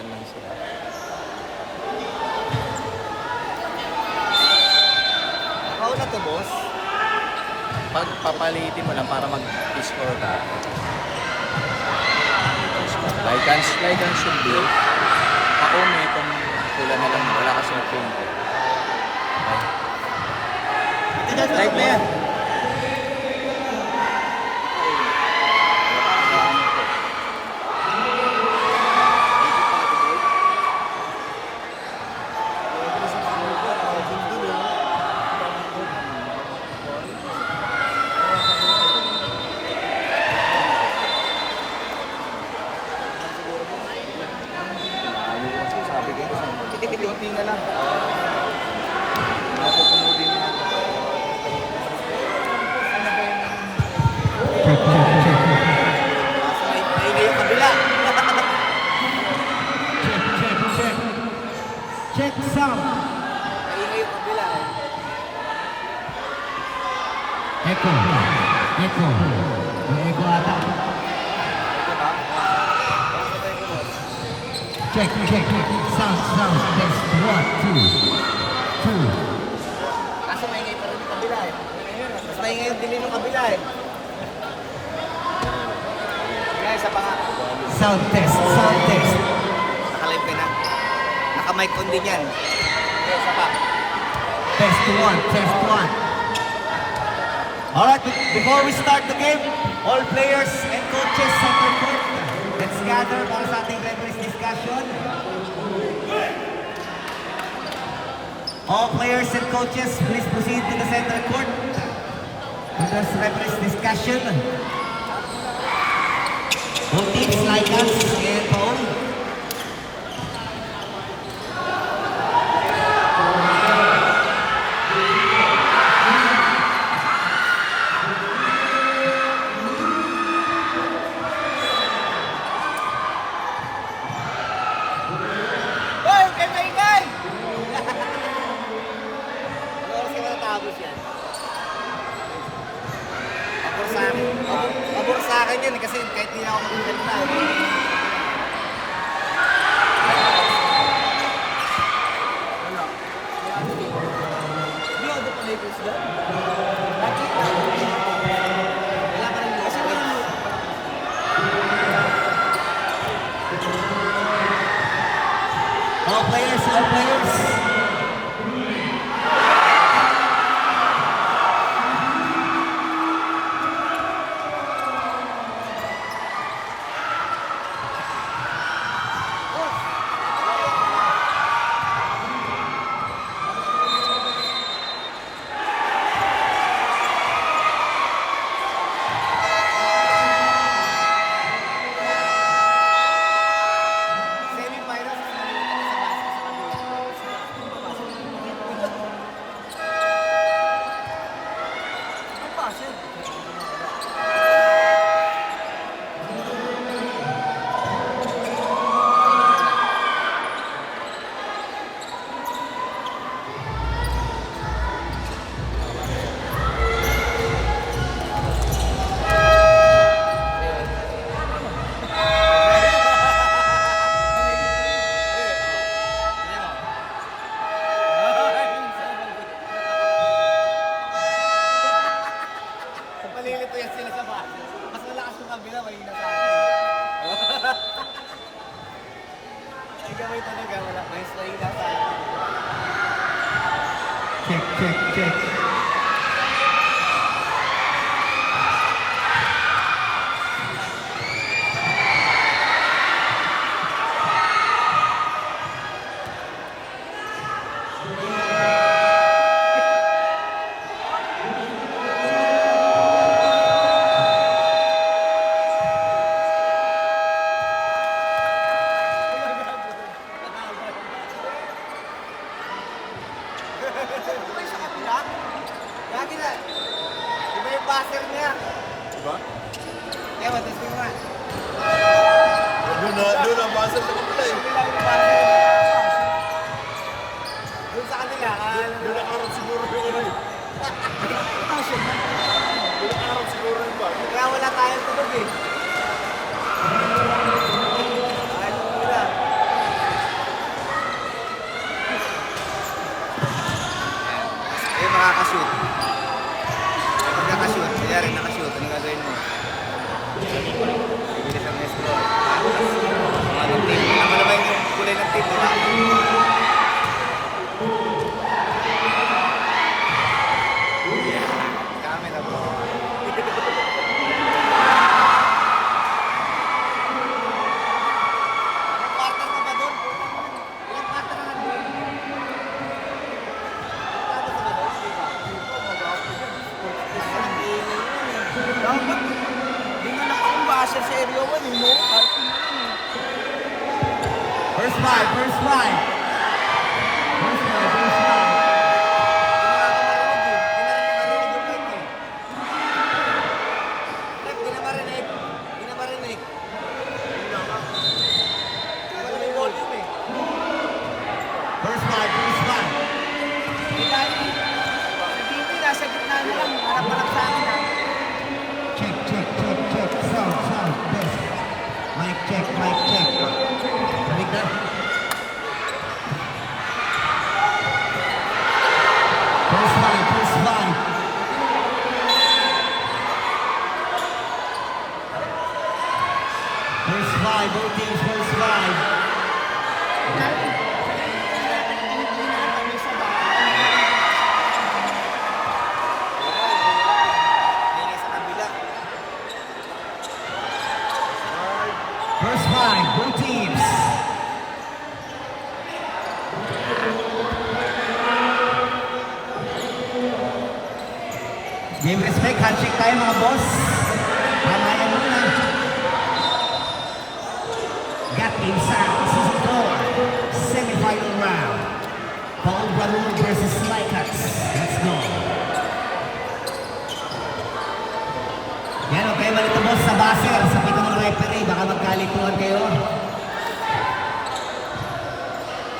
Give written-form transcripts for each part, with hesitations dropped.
Nagtatrabahoan lang sila. Ikaw na to, boss. Pag papalitin mo lang para mag-score ka. Like and should be. Ako may kung pula na lang, wala kasi na paint. Like na yan. Piti-piti na lang. Napupunodin na. Maingay yung kabila. Check sound. Maingay yung kabila. Echo. Echo. May echo ata. Check. Sound. Test. 1, 2. Kaso maingay pa rin yung kabila eh. Mas maingay yung dilim yung kabila eh. Kaya isa pa nga. Sound test. Nakalive ka na. Naka-mic on din yan. Kaya isa pa. Test 1. Alright, before we start the game, all players and coaches center court, let's gather para sa ating referees discussion. All players and coaches, please proceed to the center court. To the referees discussion. Both teams, Lycans and Paul. Hoy! Kay maingay! Ano oras ka matatapos yan? Pabor sa akin yan kasi kahit hindi na ako magkakita Hindi ako doon Lakers doon. Bakit? Wala pa rin kasi All players. semi-finals sa Ang passion. Malilito yan sila sa bahay. Mas malakas yung kabila, mahina sa akin. Ay, gamay talaga, wala. Mas mahina sa akin. Check. Ito ba yung sa kabila? Lagi na. Iba yung buzzer niya. Diba? Kaya matesting mo nga. Doon ang basa sa kapila eh. Kabila yung buzzer. Doon sa kanila. Doon nakarap siguro yung ano eh. Doon nakarap siguro yung basa. Kaya wala tayong tunog eh. Ay, tunog na. First five, first five. First five, first five. Rep, di na marinig. Di na marinig. Wala may volume eh. First five, first five. Di tayo. Sa TV, nasa gitna na lang. Harap-harap sa akin ha. Check, check, check, check. Sound, sound, test. Mic check, mic check. Balik na. First five, first five. First five, both teams, first five. Hindi sa kabila. First five, both teams. Game respect, handshake tayo mga boss. Pamayan muna. Got inside season 4, semi-final round. Paul Raul versus Lycats. Let's go. Yan, okay, malito boss sa baser. Sa pito ng referee, baka magkalituan kayo.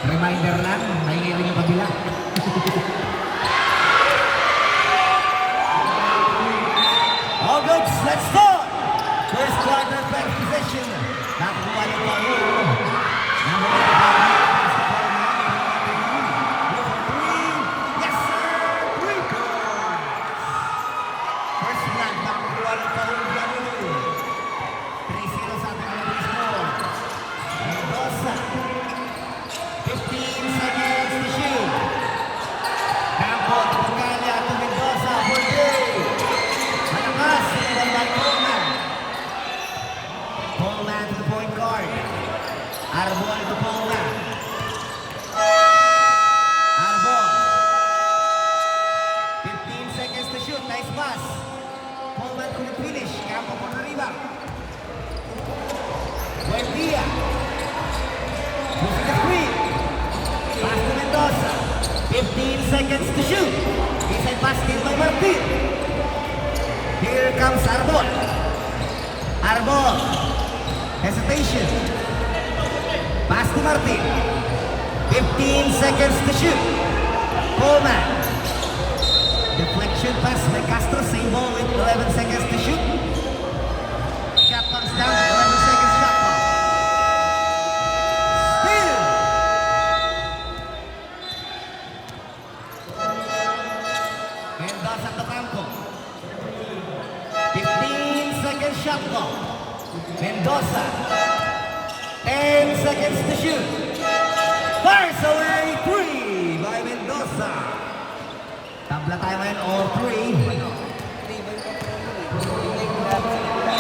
Reminder lang, maingay rin yung kabila. All good, let's start! First quarter, first possession. Nakakuha ng Paul. Number 85. Yes, sir! 3 points! First blood, nakakuha ng Paul. 3-0 sa ating mga score. Mendoza. 15 seconds to shoot. Campo, Pagkalia to Mendoza for 3. Malakas, sinigam by Coleman. Coleman to the point guard. Arbol to Coleman. Arbol. 15 seconds to shoot. Nice pass. Coleman couldn't finish. Campo for the rebound. Buendia. Using the screen. Pass to Mendoza. 15 seconds to shoot. Inside pass steal by Martin. Here comes Arbol. Arbol. Hesitation. Pass to Martin. 15 seconds to shoot. Coleman. Deflection pass by Castro. Same ball with 11 seconds to shoot. Shot comes down. 11 seconds shot clock. Steal. Mendoza to Campo. 15 seconds shot clock. Mendoza. 10 seconds to shoot. Fires away 3 by Mendoza. Tabla tayo ngayon, all 3. Hindi ba yung control mo eh? Hindi ko lahat sa kabila.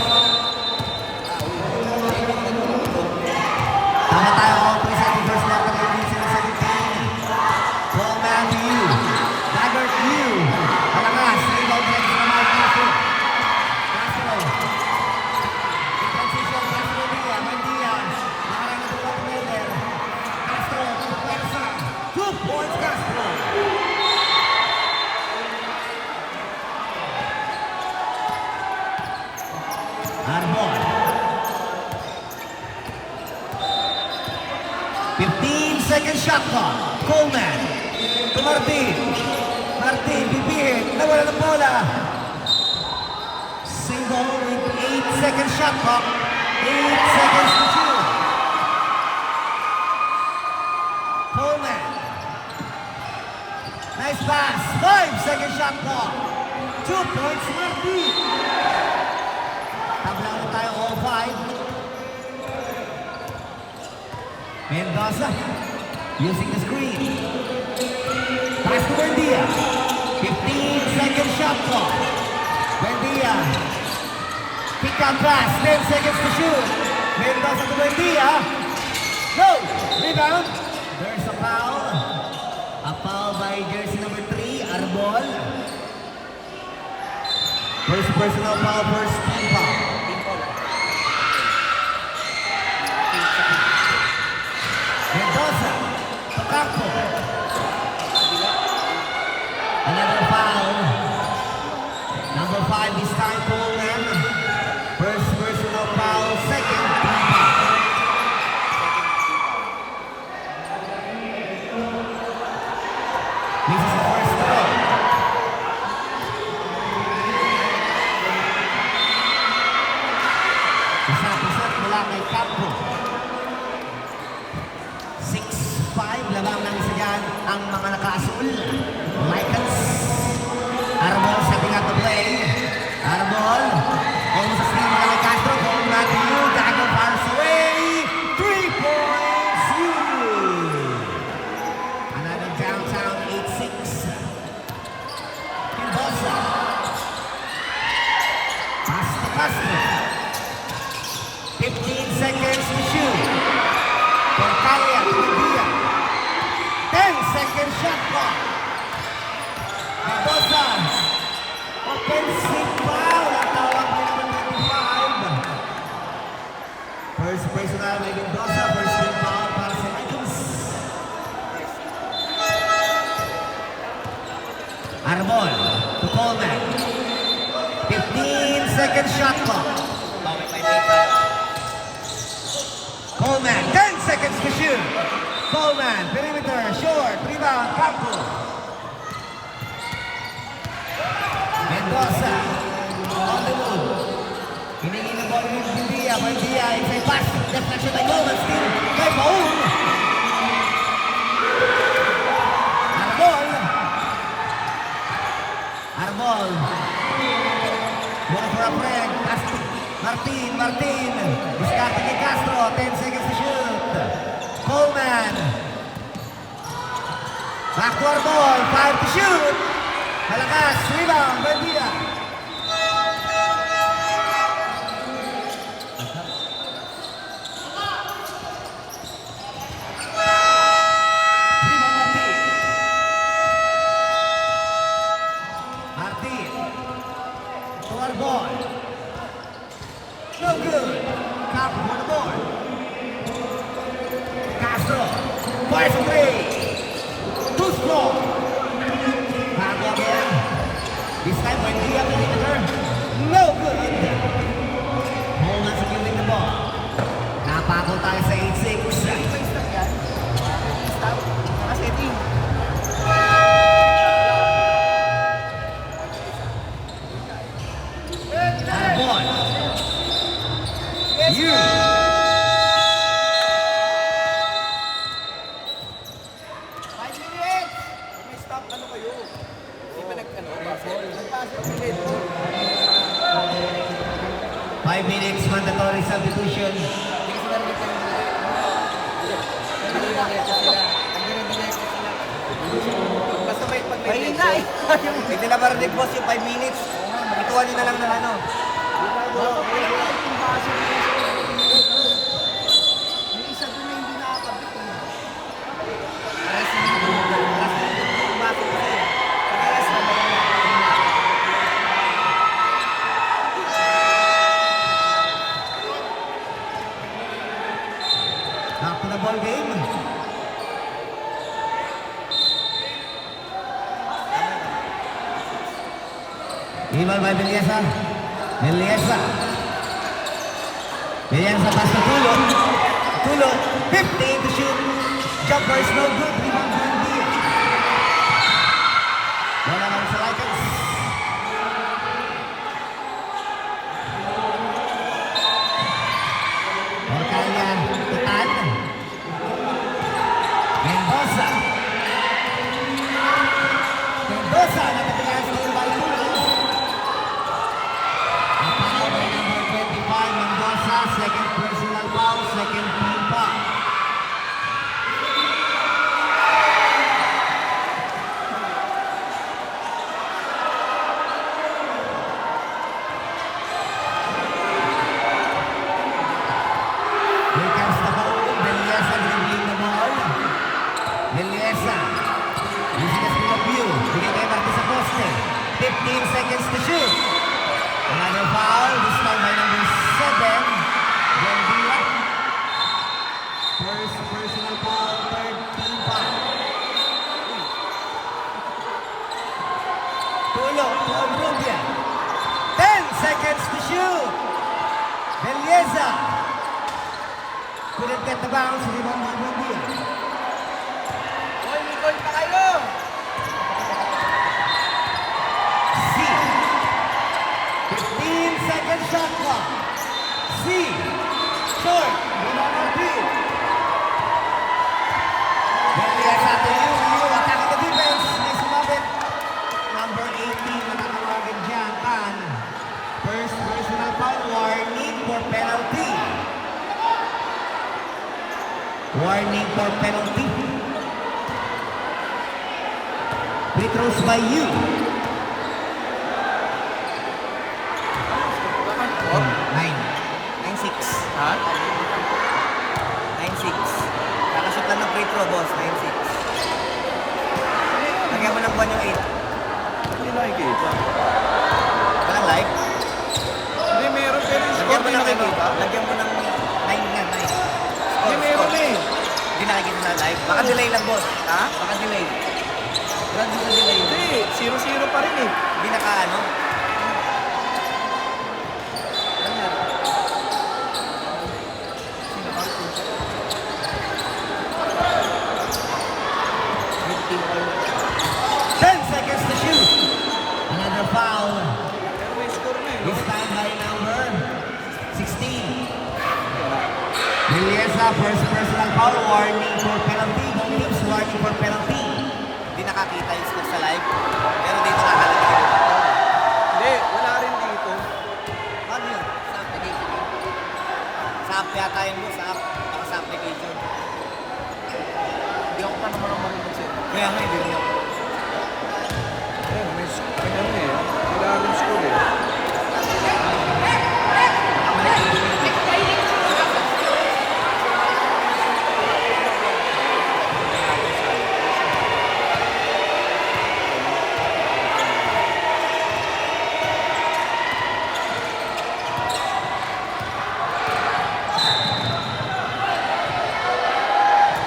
Tama tayo, all 3 sa ating first quarter, 18-17. Coleman to you. Dagger to you. Malakas, rebound next to Mark Castro. Castro. In transition, Castro Dia. Mandia. Nakarang na tulad ng Miller. Castro, to the Persa. 2 points Castro. Arbol. 15 second shot clock. Coleman. To Martin. Martin, bibihit. Nawala ng bola. Single with 8 second shot clock. 8 seconds to shoot. Coleman. Nice pass. 5 second shot clock. 2 points Martin. Tabla na tayo all 5. Mendoza using the screen. Pass to Buendia. 15 second shot clock. Buendia. Pick up pass. 10 seconds to shoot. Mendoza to Buendia. No! Rebound. There's a foul. A foul by jersey number 3, Arbol. First personal foul, first team foul. Team foul. Mendoza to Campo. Another foul. Number 5 this time, Coleman. First personal foul, second team foul. This is the first throw. Isa-isa mula kay Campo. 6-5, labang ng isa dyan ang mga naka-asul. Lycans. Arbol setting up the play. Arbol. Almost a steal kay Castro. Going back to you. Dagger fires away. 3 points. You. Another downtown 8-6. Mendoza. Pass to Castro. 15 seconds to shoot. Porcalia to India. 10-second shot clock. Mendoza. Offensive foul. Natawag na naman 25. First personal by Mendoza. First team foul para sa Icons. Arbol to Coleman. 15-second shot clock. Coleman, 10 seconds to shoot. Coleman, perimeter, short, rebound, Campo. Mendoza, on the move. Hiningin ng ball with Buendia. Buendia, inside pass. Deflection by Coleman, still kay Paul. Arbol. Arbol. Bola for a friend. Martin. Diskarte kay Castro. 10 seconds to shoot. Coleman. Back to Arbol. 5 to shoot. Malakas. Rebound. Buendia. Martin. To Arbol. No good. Campo on the board. Castro. Fires a three. Too strong. Bago again. This time Buendia perimeter. No good. Coleman securing the ball. Napako tayo sa 8-6. Stop yan. Stop. Nakasetting. Arbol. You. 5 minutes! May stop, ano kayo? Di ba nag-ano? Nagpasok ulit. 5 minutes mandatory substitution. Hindi kasi narinig ka ng Nagdiretso sila. Basta may pag may Mahina eh. Hindi na marinig boss yung 5 minutes. Ituan nyo na lang ng ano. May isa doon na hindi nakakabit. Back to the ball game. Iwan by Villesa. Villesa pass to Tulo. Tulo, 15 to shoot. Jumper is no good. Rebound Buendia. Bola naman sa Lycans. Porcalia to Tan. Mendoza. Natatigas ng by Tulo. Ang foul by number 25, Mendoza. Second personal foul, second team foul. bounds. Rebound by Buendia. Hoy, Nicole pa kayo! C. 15-second shot clock. C. Short. Rebound Martin. Buendia sa atin yun. Attacking the defense. May sumabit. Number 18 na natawagan dyan. Pan. First personal foul. Warning for penalty. Warning for penalty. Free throws by you. Oh, 9-6. ha? 9-6. Kakashoot lang ng free throw, boss. 9-6. Lagyan mo ng 1 yung 8. Hindi nakikita. Walang live? Hindi, meron pero yung score Lagyan mo di ng nakikita. Lagyan mo ng 9 nga, 9. Hindi, meron eh. Hindi nakikita na live. Baka delay lang, boss. Ha? Baka delay. Brad, sa delay. Hindi, 0-0 pa rin eh. Hindi naka-ano. Ano nga? 10 seconds to shoot. Another foul. Pero may score na eh. This time by number 16. Miliesa, first personal foul. Warning for penalty. Both teams warning for penalty. Hindi nakakita yung score sa live. Pero dito nakalagay. Hindi, wala rin dito. Ano yun? Sa application yun. Sa app yata yun mo. Sa app. Baka sa application. Hindi ako pa naman marunong sa'yo. Kaya nga, hindi rin ako. Ayun, may ano eh. Wala rin score eh.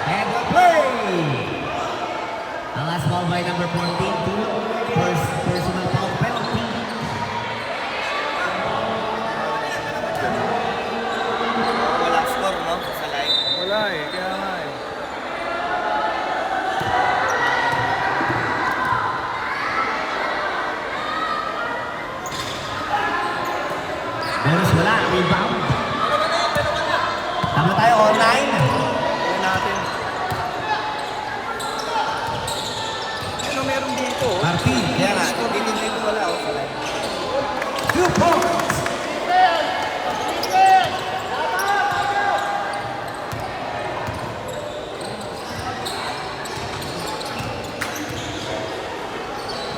And the play! The last ball by number 14 to first personal foul penalty. Walang score, no? Sa live. Wala eh, kaya nga eh. Bonus wala. Rebound. Tama tayo, online. Kaya natin. Ano meron dito? oh? Martin. Kaya nga, hindi dito wala ako sa live. 2 points.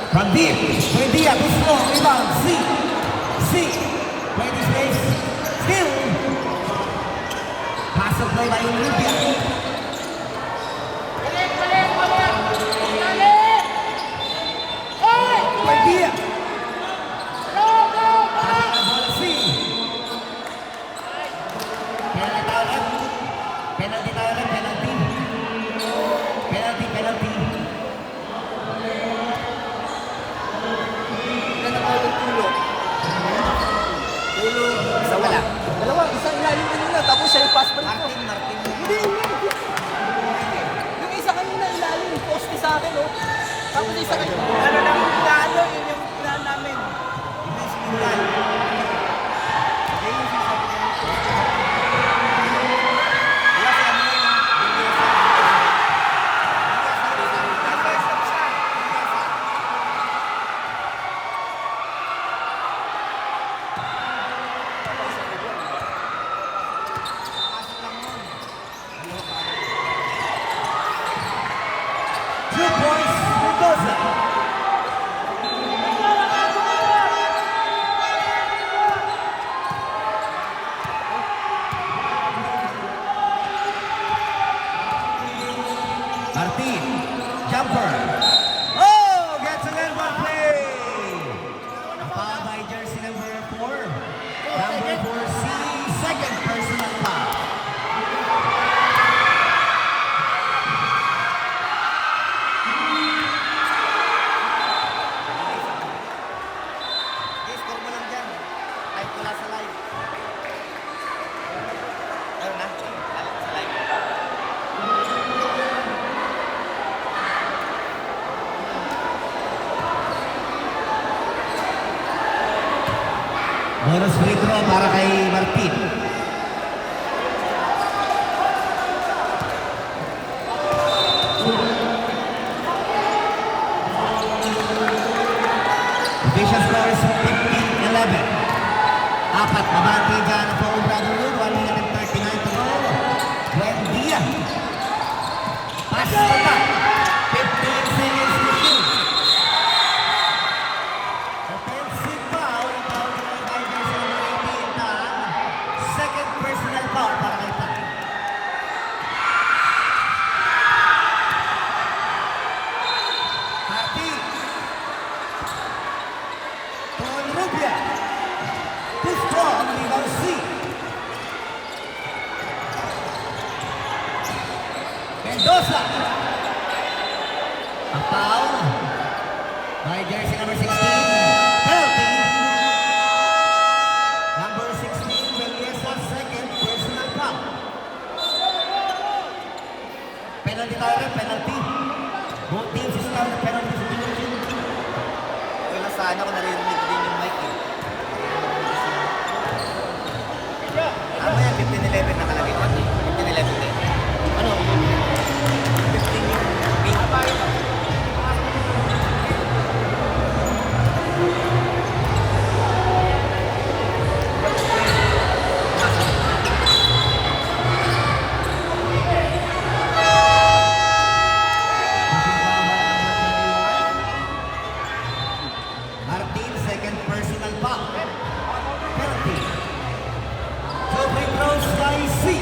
From deep, Buendia, too strong, rebound, C, Buendia space, still, pass of play by Olympia. Buendia, C, penalty tayo lang, penalty. Ilan ang awal tulo? Tulo, isa wala. Dalawa, isang ilalim kanina, tapos siya i-pass pa rin ko. Martin. Hindi, hindi. Yung isa kanina ilalim, poste sa akin, oh. Tapos isa kanina. Ano lang yung plano, yun yung plan namin. Hindi sinulan. Wala sa ano yun, ha? Two points, Mendoza. Martin, jumper. Oh, gets an end one play. Foul by jersey number 4. Number 4C, second personal foul. Okay, score mo lang dyan. Kahit wala sa live. Ayun na, sa live. Bonus free throw para kay Martin. Official score is 15-11. Apat na bante dyan ang Paul Brotherhood. 139 to go. Buendia. Pass to the back. 15 seconds to shoot. Offensive foul. Foul by jersey number 18 na second personal foul para kay Pat. Martin. Paul Rubia. Too strong, rebound C. Mendoza. A foul by jersey number 16. Penalty. Number 16, Meliesa, second personal foul. Penalty tayo, penalty. Both teams is now the penalty situation. Okay lang sana kung naririnig din yung mic eh. Ano yan? 15-11 nakalagay ko. 15-11 din. Ano? 15 yung pink. Martin, second personal foul. Penalty. Two free throws by C.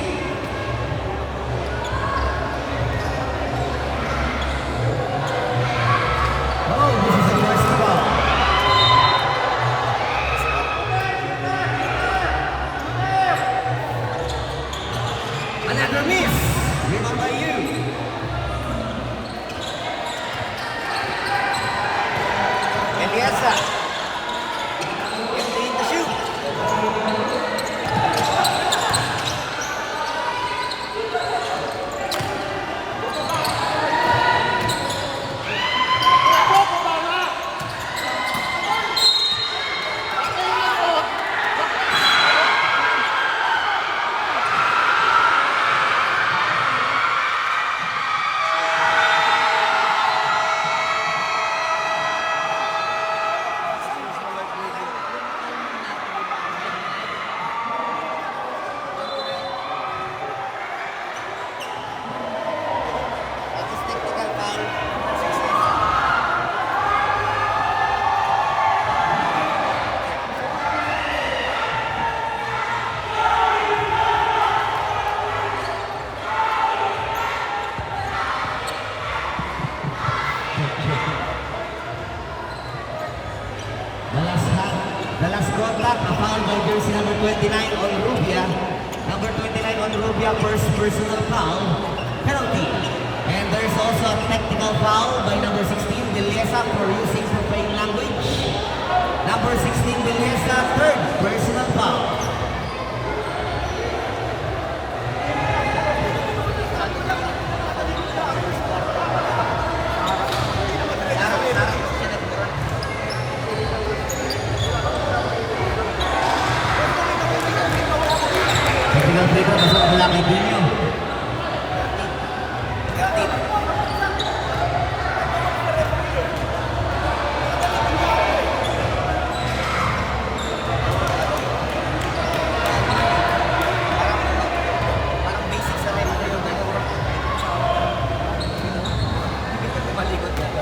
Oh, this is the first foul. Another miss. Rebound by you. Eliasa. 15 to shoot. That is technical foul. The last contact, a foul by jersey number 29 on Rubia. Number 29 on Rubia, first personal foul. Penalty. And there's also a technical foul by number 16, Villesa, for using profane language. Number 16, Villesa, third personal foul. Technical free throw, masuk bola kay Dino. Parang basic sa rin. Malikot yan.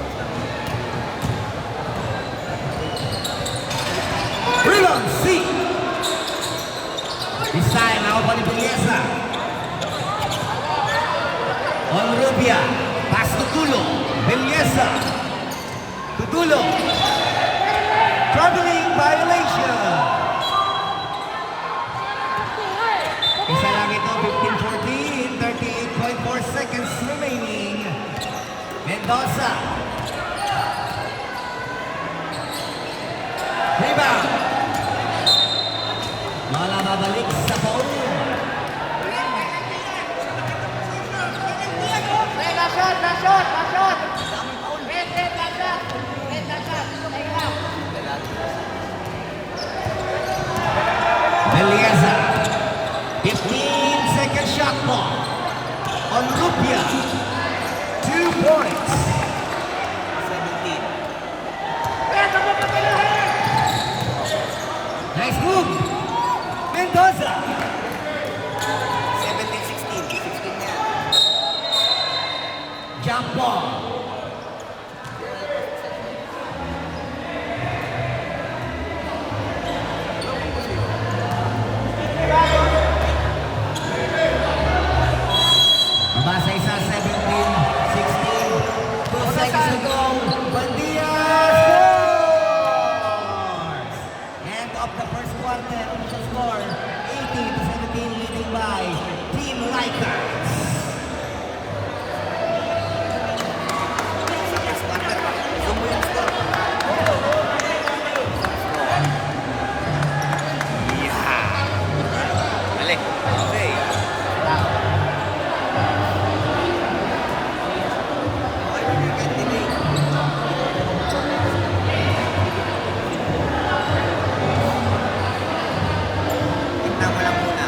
Rebound C. This time, ako pa ni Villesa. On Rubia. Pass to Tulo. Villesa. To Tulo. Traveling violation. Isa lang ito, 15-14. 38.4 seconds remaining. Mendoza. Rebound. Wala babalik sa foul. Jump ball. Mabasa isa, 17, 16, 2 seconds to go. Buendia scores! End of the first quarter, official score, 18-17, leading by Team Lakers. Sa first quarter, zoom mo yung score. Yeah! Dali. Okay. Tignan mo lang muna.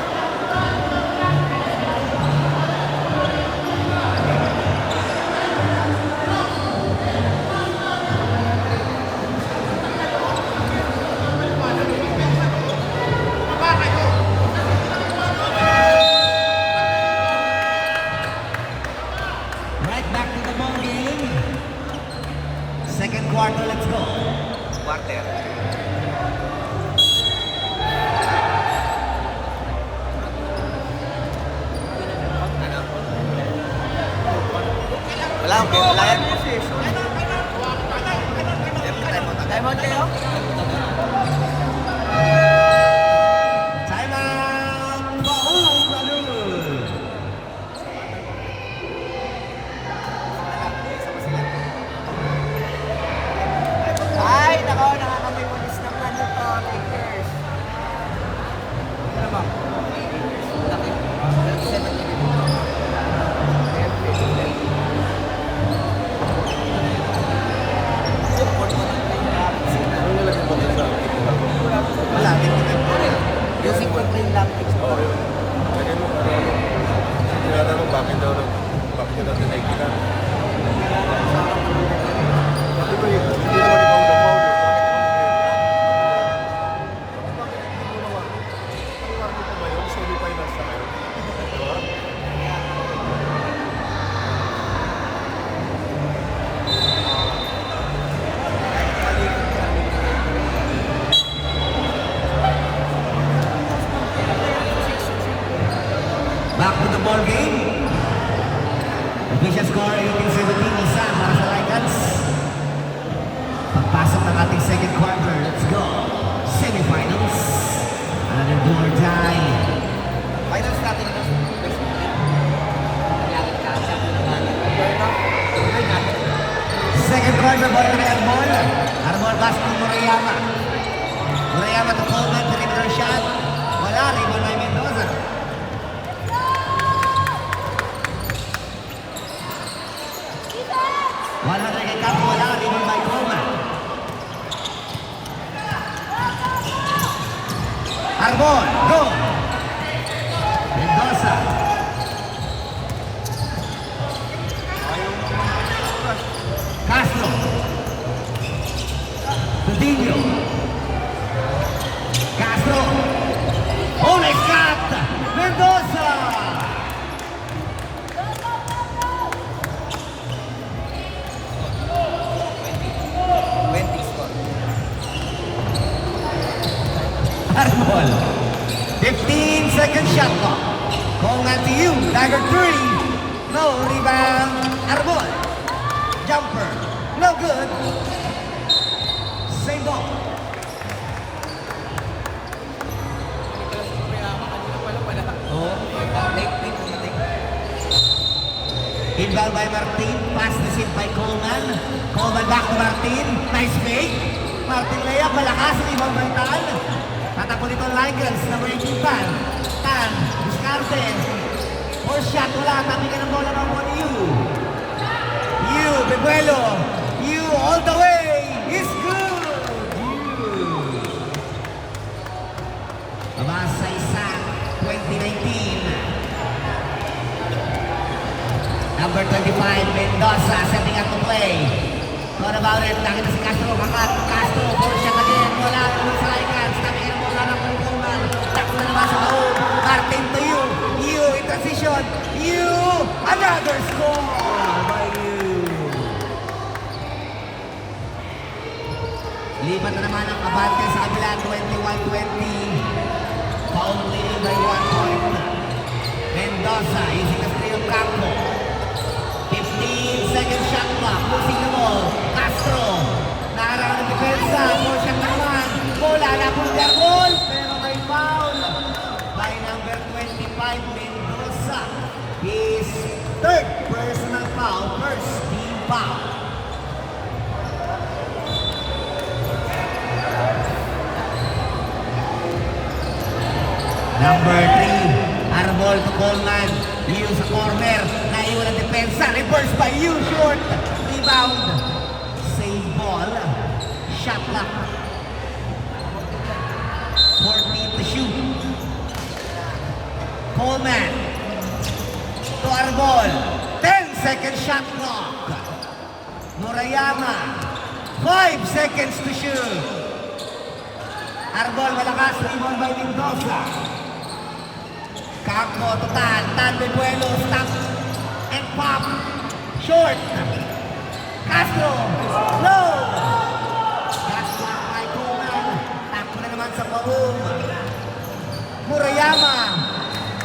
Right back to the ball game. Second quarter, let's go. Quarter. Ano? Wala akong wala yan. Diamond kayo? Time out! Baul, Balul. Ay, nako, nakakamimulis ng ano to, Lakers. Ano ba? Laki. 17. Wala, using for plain language. Oo, yun. Lagay mo para tinatanong bakit daw tinaikilan. Di ba yun? Hindi naman ikaw na foul. Bakit hindi mo naman? Ang arko pa ba yun? Semi-finals na kayo. Di ba? Back to the ball game. Official score 18-17, isa para sa Lakers. Pagpasok ng ating second quarter, let's go. Semifinals. Another do or die. Finals natin ito. Second quarter, ball na kay Arbol. Arbol pass to Murayama. Murayama to Coleman, perimeter shot. Wala, rebound by Mendoza. Wala na kay Capo, wala, rebound by Coleman. Arbol, go! Mendoza. Castro. Coutinho. Castro. Oh, nice cut! Mendoza! 20 score. Arbol. 15-second shot clock. Going on to you, dagger 3. No rebound. Arbol. Jumper. No good. Same ball. Inbound by Martin. Pass received by Coleman. Coleman back to Martin. Nice fake. Martin layup. Malakas. Inbound by Tan. Tatapon ito Lakers. Number 18 Tan. Tan. Discarte. Four shot. Wala. Tabi ka ng bola ng one you. You. Bebuelo. You all the way. Is good. You. Mabasa isa. 2019. Number 25, Mendoza, setting up to play. Thought about it, nakita si Castro, kakat, Castro, full shot again, wala naman sa Lakers, tabi ka ng bola ng Coleman, takbo na naman sa loob, Martin to you, in transition, you, another score by you. Lilipat na naman ang abante sa kabila, 21-20. Foul leading by 1 point. Mendoza using the screen of Campo. 15-second shot clock. Losing the ball. Castro. Naharang ng depensa. 4 shot na naman. Bola na po their goal. Pero may foul. By number 25, Mendoza. His third personal foul. First team foul. Number 3, Arbol to Coleman. Yu sa corner. Naiwan ang depensa. Reverse by Yu. Short. Rebound. Save ball. Shot clock. 14 to shoot. Coleman. To Arbol. 10-second shot clock. Murayama. 5 seconds to shoot. Arbol malakas. Rebound by Mendoza. Campo to Tan. Tan de Buelo. Stop. And pop. Short. Castro. Low. Castro by Coleman. Takbo na naman sa Paum. Murayama.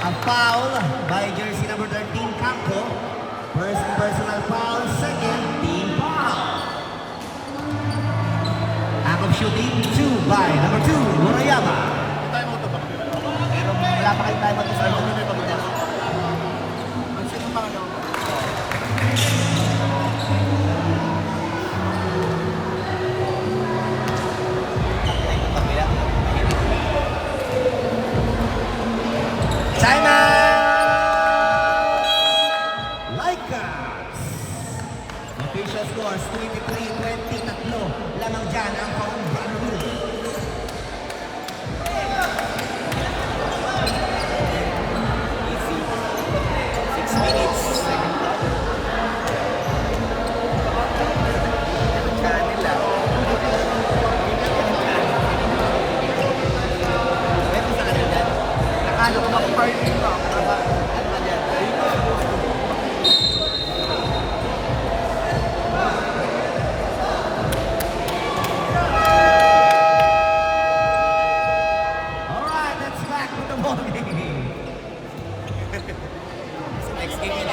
A foul by jersey number 13, Campo. First personal foul. Second team foul. Act of shooting. 2 by number 2, Murayama. Time out na ba? Pero wala pa kayong time mag-start. Time out na may pag-ulas. Ang sino pa ano? Time out! Lakers! Official scores 23-20, tatlo. Lamang dyan ang Paum Brotherhood. Easy. 6 minutes. Second half. Channel lang. Pwede sa kanil dyan. Nakalo ko mag-party ko. Ano ba dyan? Alright, let's back with the ball game. Next game yun